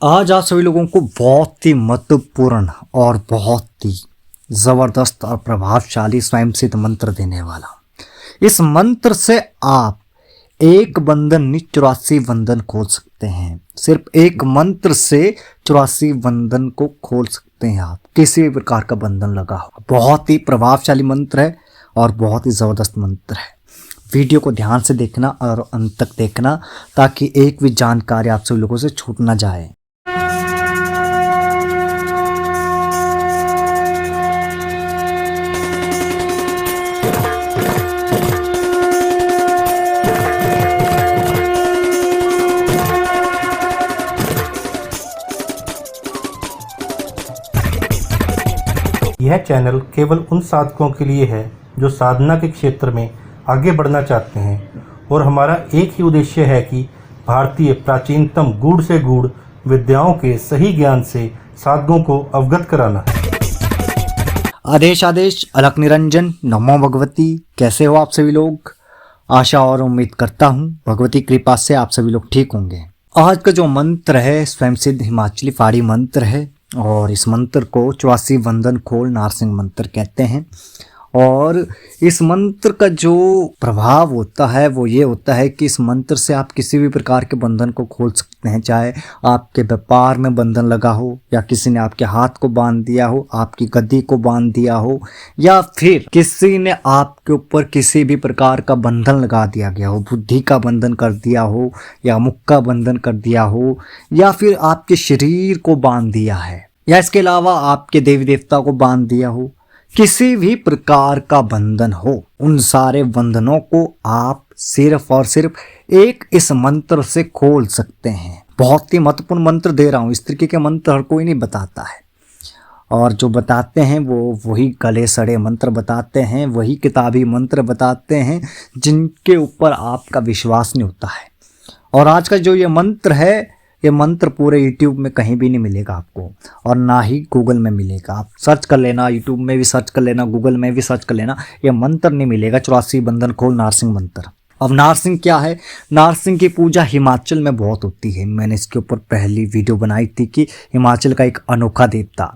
आज आप सभी लोगों को बहुत ही महत्वपूर्ण और बहुत ही जबरदस्त और प्रभावशाली स्वयं सिद्ध मंत्र देने वाला हूं। इस मंत्र से आप एक बंधन नहीं 84 बंधन खोल सकते हैं। सिर्फ एक मंत्र से 84 बंधन को खोल सकते हैं। आप किसी भी प्रकार का बंधन लगा हो, बहुत ही प्रभावशाली मंत्र है और बहुत ही जबरदस्त मंत्र है। वीडियो को ध्यान से देखना और अंत तक देखना ताकि एक भी जानकारी आप सभी लोगों से छूट ना जाए। यह चैनल केवल उन साधकों के लिए है जो साधना के क्षेत्र में आगे बढ़ना चाहते हैं और हमारा एक ही उद्देश्य है कि भारतीय प्राचीनतम गूढ़ से गूढ़ विद्याओं के सही ज्ञान से साधकों को अवगत कराना है। आदेश आदेश अलख निरंजन नमो भगवती। कैसे हो आप सभी लोग? आशा और उम्मीद करता हूँ भगवती कृपा से आप सभी लोग ठीक होंगे। आज का जो मंत्र है स्वयं सिद्ध हिमाचली पहाड़ी मंत्र है और इस मंत्र को 84 बंधन खोल नारसिंह मंत्र कहते हैं। और इस मंत्र का जो प्रभाव होता है वो ये होता है कि इस मंत्र से आप किसी भी प्रकार के बंधन को खोल सकते हैं। चाहे आपके व्यापार में बंधन लगा हो या किसी ने आपके हाथ को बांध दिया हो, आपकी गद्दी को बांध दिया हो, या फिर किसी ने आपके ऊपर किसी भी प्रकार का बंधन लगा दिया गया हो, बुद्धि का बंधन कर दिया हो या मुख का बंधन कर दिया हो, या फिर आपके शरीर को बांध दिया है, या इसके अलावा आपके देवी देवता को बांध दिया हो, किसी भी प्रकार का बंधन हो, उन सारे बंधनों को आप सिर्फ और सिर्फ एक इस मंत्र से खोल सकते हैं। बहुत ही महत्वपूर्ण मंत्र दे रहा हूँ। इस तरीके के मंत्र हर कोई नहीं बताता है और जो बताते हैं वो वही गले सड़े मंत्र बताते हैं, वही किताबी मंत्र बताते हैं जिनके ऊपर आपका विश्वास नहीं होता है। और आज का जो ये मंत्र है, ये मंत्र पूरे YouTube में कहीं भी नहीं मिलेगा आपको और ना ही गूगल में मिलेगा। आप सर्च कर लेना, YouTube में भी सर्च कर लेना, गूगल में भी सर्च कर लेना, ये मंत्र नहीं मिलेगा। 84 बंधन खोल नारसिंह मंत्र। अब नारसिंह क्या है? नारसिंह की पूजा हिमाचल में बहुत होती है। मैंने इसके ऊपर पहली वीडियो बनाई थी कि हिमाचल का एक अनोखा देवता,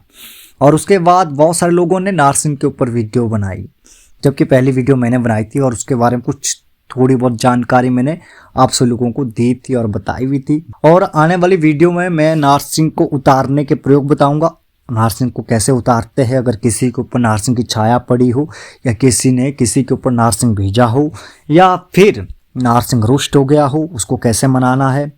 और उसके बाद बहुत सारे लोगों ने नारसिंह के ऊपर वीडियो बनाई, जबकि पहली वीडियो मैंने बनाई थी और उसके बारे में कुछ थोड़ी बहुत जानकारी मैंने आप सब लोगों को दी थी और बताई भी थी। और आने वाली वीडियो में मैं नारसिंह को उतारने के प्रयोग बताऊंगा। नारसिंह को कैसे उतारते हैं, अगर किसी के ऊपर नारसिंह की छाया पड़ी हो या किसी ने किसी के ऊपर नारसिंह भेजा हो या फिर नारसिंह रुष्ट हो गया हो, उसको कैसे मनाना है,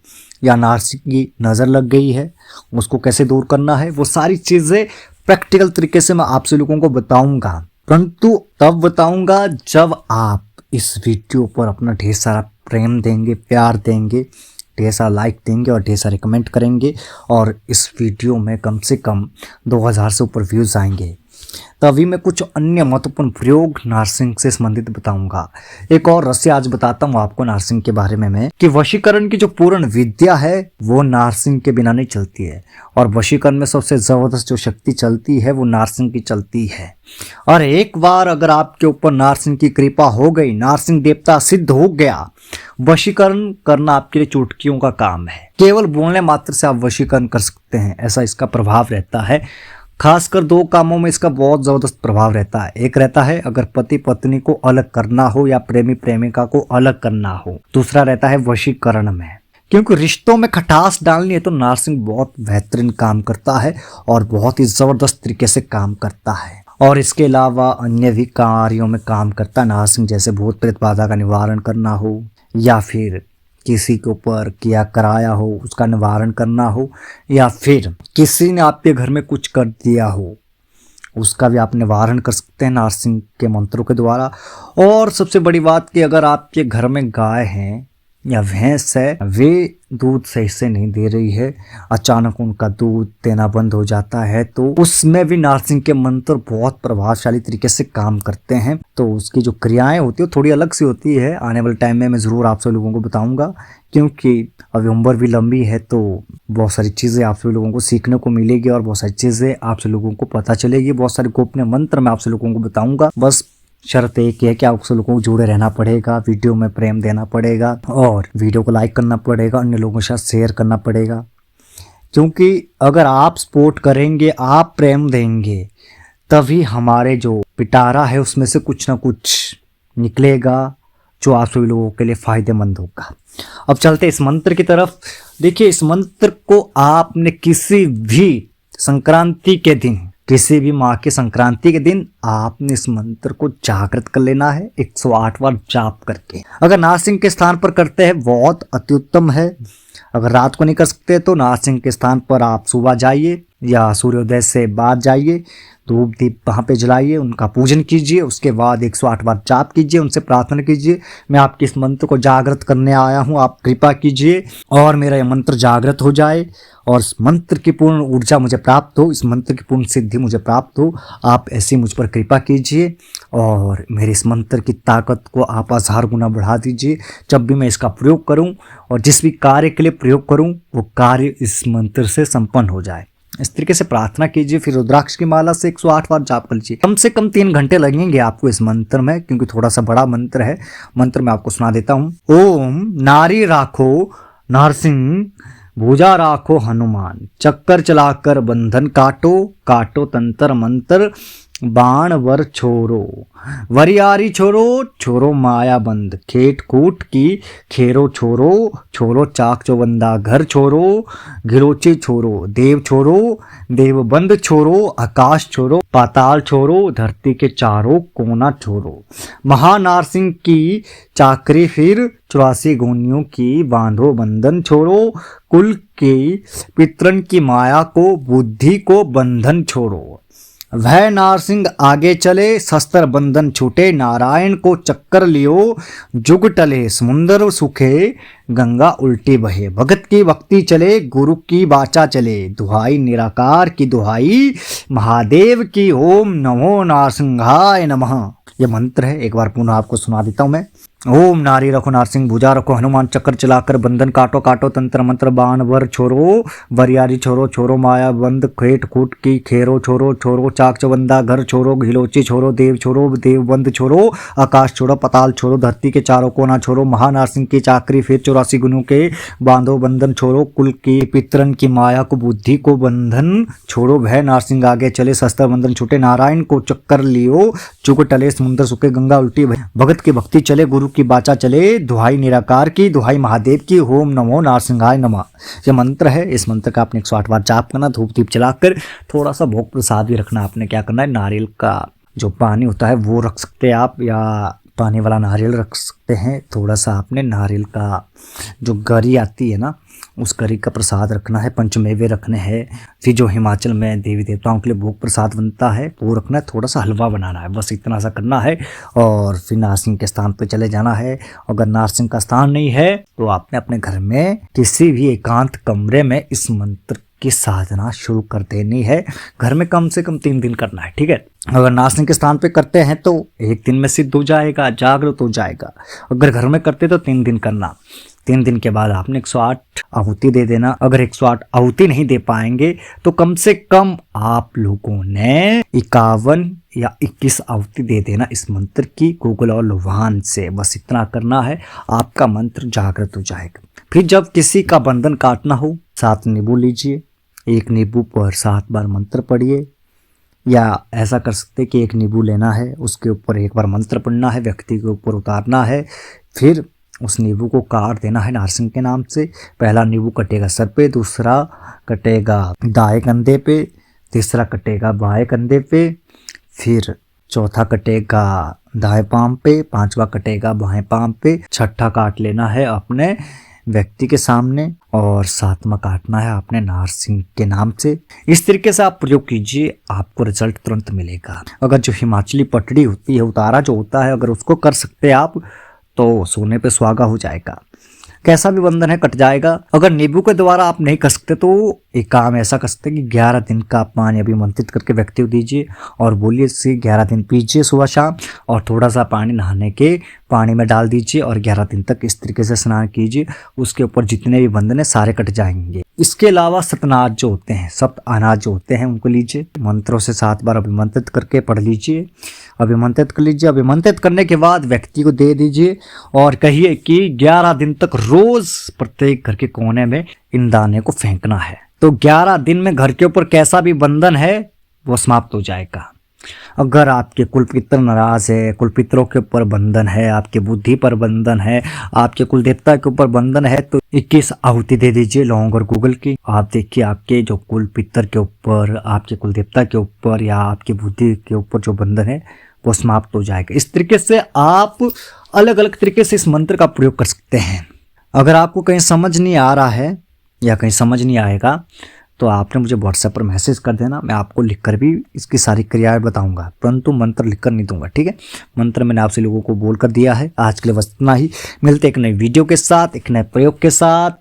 या नारसिंह की नज़र लग गई है उसको कैसे दूर करना है, वो सारी चीज़ें प्रैक्टिकल तरीके से मैं आप सब लोगों को बताऊँगा। परंतु तब बताऊँगा जब आप इस वीडियो पर अपना ढेर सारा प्रेम देंगे, प्यार देंगे, ढेर सारा लाइक देंगे और ढेर सारे कमेंट करेंगे और इस वीडियो में कम से कम 2000 से ऊपर व्यूज़ आएंगे। तभी मैं कुछ अन्य महत्वपूर्ण प्रयोग नारसिंह से संबंधित बताऊंगा। एक और रहस्य आज बताता हूँ आपको नारसिंह के बारे में मैं, कि वशीकरण की जो पूर्ण विद्या है वो नारसिंह के बिना नहीं चलती है। और वशीकरण में सबसे जबरदस्त जो शक्ति चलती है वो नारसिंह की चलती है। और एक बार अगर आपके ऊपर नारसिंह की कृपा हो गई, नारसिंह देवता सिद्ध हो गया, वशीकरण करना आपके लिए चुटकियों का काम है। केवल बोलने मात्र से आप वशीकरण कर सकते हैं, ऐसा इसका प्रभाव रहता है। खासकर दो कामों में इसका बहुत ज़बरदस्त प्रभाव रहता है। एक रहता है अगर पति पत्नी को अलग करना हो या प्रेमी प्रेमिका को अलग करना हो। दूसरा रहता है वशीकरण में, क्योंकि रिश्तों में खटास डालनी है तो नारसिंह बहुत बेहतरीन काम करता है और बहुत ही ज़बरदस्त तरीके से काम करता है। और इसके अलावा अन्य भी कार्यों में काम करता है नारसिंह, जैसे भूत प्रेत बाधा का निवारण करना हो या फिर किसी के ऊपर किया कराया हो उसका निवारण करना हो, या फिर किसी ने आपके घर में कुछ कर दिया हो उसका भी आप निवारण कर सकते हैं नारसिंह के मंत्रों के द्वारा। और सबसे बड़ी बात कि अगर आपके घर में गाय हैं या भैंस है, वे दूध सही से नहीं दे रही है, अचानक उनका दूध देना बंद हो जाता है, तो उसमें भी नारसिंह के मंत्र बहुत प्रभावशाली तरीके से काम करते हैं। तो उसकी जो क्रियाएं होती है थोड़ी अलग सी होती है। आने वाले टाइम में मैं ज़रूर आप सब लोगों को बताऊंगा, क्योंकि अभी उम्र भी लंबी है तो बहुत सारी चीज़ें आप सब लोगों को सीखने को मिलेगी और बहुत सारी चीज़ें आप सब लोगों को पता चलेगी। बहुत सारे गोपनीय मंत्र मैं आप सब लोगों को बताऊंगा। बस शर्त एक है कि आप लोगों को जुड़े रहना पड़ेगा, वीडियो में प्रेम देना पड़ेगा और वीडियो को लाइक करना पड़ेगा, अन्य लोगों के साथ शेयर करना पड़ेगा, क्योंकि अगर आप सपोर्ट करेंगे, आप प्रेम देंगे, तभी हमारे जो पिटारा है उसमें से कुछ ना कुछ निकलेगा जो आप सभी लोगों के लिए फायदेमंद होगा। अब चलते इस मंत्र की तरफ। देखिए, इस मंत्र को आपने किसी भी संक्रांति के दिन, किसी भी माह के संक्रांति के दिन आपने इस मंत्र को जागृत कर लेना है 108 बार जाप करके। अगर नारसिंह के स्थान पर करते हैं बहुत अति उत्तम है। अगर रात को नहीं कर सकते तो नारसिंह के स्थान पर आप सुबह जाइए या सूर्योदय से बाद जाइए, धूप दीप वहाँ पे जलाइए, उनका पूजन कीजिए, उसके बाद 108 बार जाप कीजिए, उनसे प्रार्थना कीजिए मैं आपके इस मंत्र को जागृत करने आया हूँ, आप कृपा कीजिए और मेरा यह मंत्र जागृत हो जाए और इस मंत्र की पूर्ण ऊर्जा मुझे प्राप्त हो, इस मंत्र की पूर्ण सिद्धि मुझे प्राप्त हो। आप ऐसी मुझ पर कृपा कीजिए और मेरे इस मंत्र की ताकत को आप 1000 गुना बढ़ा दीजिए। जब भी मैं इसका प्रयोग करूं और जिस भी कार्य के लिए प्रयोग करूं वो कार्य इस मंत्र से संपन्न हो जाए। इस तरीके से प्रार्थना कीजिए। फिर रुद्राक्ष की माला से 108 बार जाप कर लीजिए। कम से कम 3 घंटे लगेंगे आपको इस मंत्र में, क्योंकि थोड़ा सा बड़ा मंत्र है। मंत्र मैं आपको सुना देता हूँ। ओम नारी राखो नारसिंह, भुजा राखो हनुमान, चक्कर चलाकर बंधन काटो, काटो तंत्र मंत्र बाण वर छोरो, वरियारी छोरो, छोरो माया बंद, खेट कूट की खेरो छोरो, छोरो चाक चौबंदा घर छोरो, घिरोचे छोरो, देव छोरो, देव बंद छोरो, आकाश छोरो, पाताल छोरो, धरती के चारों कोना छोरो, महानारसिंह की चाकरी फिर 84 गोनियों की बांधो बंधन छोरो, कुल के पितरन की माया को बुद्धि को बंधन छोड़ो। वह नारसिंह आगे चले शस्त्र बंधन छूटे, नारायण को चक्कर लियो जुग टले, समुंदर सुखे गंगा उल्टी बहे, भगत की भक्ति चले गुरु की बाचा चले, दुहाई निराकार की दुहाई महादेव की, ओम नमो नारसिंहाय नमः। यह मंत्र है, एक बार पुनः आपको सुना देता हूं मैं। ओम नारी रखो नारसिंह, भुजा रखो हनुमान, चक्कर चलाकर बंधन काटो, काटो तंत्र मंत्र बाण वर छोरो, वरियारी छोरो, छोरो माया बंद, खेट कूट की खेरो छोरो, छोरो चाक चौबंदा घर छोरो, घिलोची छोरो, देव बंद छोरो, आकाश छोड़ो, पताल छोड़ो, धरती के चारों कोना छोरो, महानारसिंह की चाकरी फिर 84 गुणों के बांधो बंधन छोड़ो, कुल की पितरन की माया को बुद्धि को बंधन छोड़ो। भय नारसिंह आगे चले शस्त्र बंधन छूटे, नारायण को चक्कर लियो जुग टले, समुद्र सुखे गंगा उल्टी बहे, भगत की भक्ति चले गुरु की बाचा चले, दुहाई निराकार की दुहाई महादेव की, ओम नमो नारसिंहाय नमः। यह मंत्र है। इस मंत्र का आपने 108 बार जाप करना, धूप दीप जलाकर। थोड़ा सा भोग प्रसाद भी रखना। आपने क्या करना है, नारियल का जो पानी होता है वो रख सकते हैं आप, या पानी वाला नारियल रख सकते हैं। थोड़ा सा आपने नारियल का जो गरी आती है ना, उस गरी का प्रसाद रखना है। पंचमेवे रखने हैं। फिर जो हिमाचल में देवी देवताओं के लिए भोग प्रसाद बनता है वो रखना है। थोड़ा सा हलवा बनाना है, बस इतना सा करना है। और फिर नारसिंह के स्थान पर चले जाना है। अगर नारसिंह का स्थान नहीं है तो आपने अपने घर में किसी भी एकांत कमरे में इस मंत्र की साधना शुरू कर देनी है। घर में कम से कम 3 दिन करना है, ठीक है। अगर नारसिंह के स्थान पे करते हैं तो 1 दिन में सिद्ध हो जाएगा, जागृत हो जाएगा। अगर घर में करते तो 3 दिन करना। 3 दिन के बाद आपने 108 आहुति दे देना। अगर 108 आहुति नहीं दे पाएंगे तो कम से कम आप लोगों ने 51 या 21 आहुति दे देना इस मंत्र की, गूगल और लुभान से। बस इतना करना है, आपका मंत्र जागृत हो जाएगा। फिर जब किसी का बंधन काटना हो, 7 नींबू लीजिए, 1 नींबू पर 7 बार मंत्र पढ़िए। या ऐसा कर सकते कि 1 नींबू लेना है, उसके ऊपर 1 बार मंत्र पढ़ना है, व्यक्ति के ऊपर उतारना है। फिर उस नींबू को काट देना है नारसिंह के नाम से। पहला नींबू कटेगा सर पे, दूसरा कटेगा दाएं कंधे पे, तीसरा कटेगा बाएं कंधे पे, फिर चौथा कटेगा दाएं पांव पे, 5वां कटेगा बाएं पांव पे, 6ठा काट लेना है अपने व्यक्ति के सामने और 7वां काटना है अपने नारसिंह के नाम से। इस तरीके से आप प्रयोग कीजिए, आपको रिजल्ट तुरंत मिलेगा। अगर जो हिमाचली पटड़ी होती है, उतारा जो होता है, अगर उसको कर सकते हैं आप तो सोने पे सुहागा हो जाएगा। कैसा भी बंधन है कट जाएगा। अगर नींबू के द्वारा आप नहीं कर सकते तो एक काम ऐसा कर सकते कि 11 दिन का पानी अभिमंत्रित करके व्यक्ति को दीजिए और बोलिए इसे 11 दिन पीजिए सुबह शाम, और थोड़ा सा पानी नहाने के पानी में डाल दीजिए और 11 दिन तक इस तरीके से स्नान कीजिए। उसके ऊपर जितने भी बंधन है सारे कट जाएंगे। इसके अलावा सतनाथ जो होते हैं, सप्त अनाज जो होते हैं, उनको लीजिए, मंत्रों से 7 बार अभिमंत्रित करके पढ़ लीजिए, अभिमंत्रित कर लीजिए। अभिमंत्रित करने के बाद व्यक्ति को दे दीजिए और कहिए कि 11 दिन तक रोज प्रत्येक घर के कोने में इन दाने को फेंकना है। तो 11 दिन में घर के ऊपर कैसा भी बंधन है वो समाप्त हो जाएगा। अगर आपके कुलपित्र नाराज है, कुलपित्रों के ऊपर बंधन है, आपके बुद्धि पर बंधन है, आपके कुल देवता के ऊपर बंधन है, तो 21 आहुति दे दीजिए लौंग और गूगल की। आप देखिए आपके जो कुलपित्र के ऊपर, आपके कुल देवता के ऊपर या आपकी बुद्धि के ऊपर जो बंधन है वो समाप्त हो जाएगा। इस तरीके से आप अलग अलग तरीके से इस मंत्र का प्रयोग कर सकते हैं। अगर आपको कहीं समझ नहीं आ रहा है या कहीं समझ नहीं आएगा तो आपने मुझे व्हाट्सएप पर मैसेज कर देना, मैं आपको लिखकर भी इसकी सारी क्रियाएं बताऊंगा, परंतु मंत्र लिखकर नहीं दूंगा, ठीक है। मंत्र मैंने आपसे लोगों को बोल कर दिया है। आज के लिए बस इतना ही, मिलते एक नई वीडियो के साथ, एक नए प्रयोग के साथ।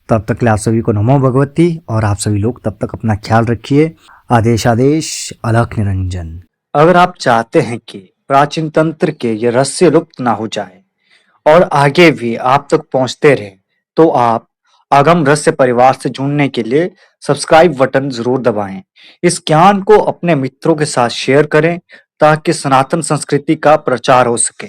तब तक के लिए आप सभी को नमो भगवती, और आप सभी लोग तब तक अपना ख्याल रखिए। आदेश आदेश, अलख निरंजन। अगर आप चाहते हैं कि प्राचीन तंत्र के ये रहस्य लुप्त ना हो जाए और आगे भी आप तक पहुंचते रहे, तो आप आगम रहस्य परिवार से जुड़ने के लिए सब्सक्राइब बटन जरूर दबाएं। इस ज्ञान को अपने मित्रों के साथ शेयर करें ताकि सनातन संस्कृति का प्रचार हो सके।